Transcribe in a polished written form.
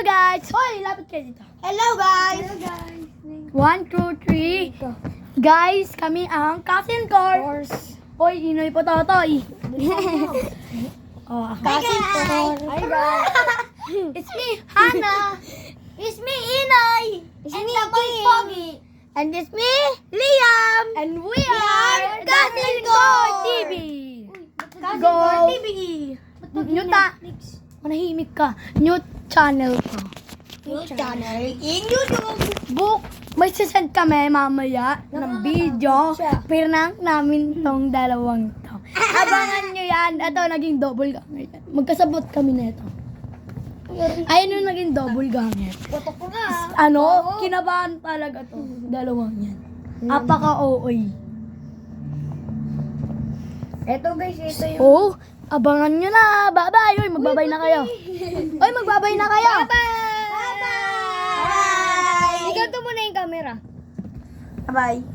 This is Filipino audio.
guys! Hoy, lapit kayo dito. Hello guys! 1, 2, 3. Guys, kami ang Cousin Cor. Hoy, Inoy Pototoy. Oh, Cousin Cor. Hi guys. It's me, Hannah. It's me, Inoy! It's And me, the boy, Kim. Pogi! And it's me, Liam. And we are Cousin Cor Cor. TV. Cousin Go. Cor TV! New manahimik ka. New channel ko. New channel in YouTube! Book, may sisend kami mamaya ng video. Pinrank namin tong dalawang to. Abangan nyo yan. Ito, naging double ganger. Magkasabot kami na ito. Ayun yung naging double ganger. Boto ko nga! Ano? Kinabahan talaga to. Dalawang yan. Apaka-OOY. Eto guys, ito yung... Oh, abangan nyo na. Bye-bye. Uy, magbabay na kayo. Uy, magbabay na kayo. Bye-bye! Bye! Iganto mo na yung camera. Bye.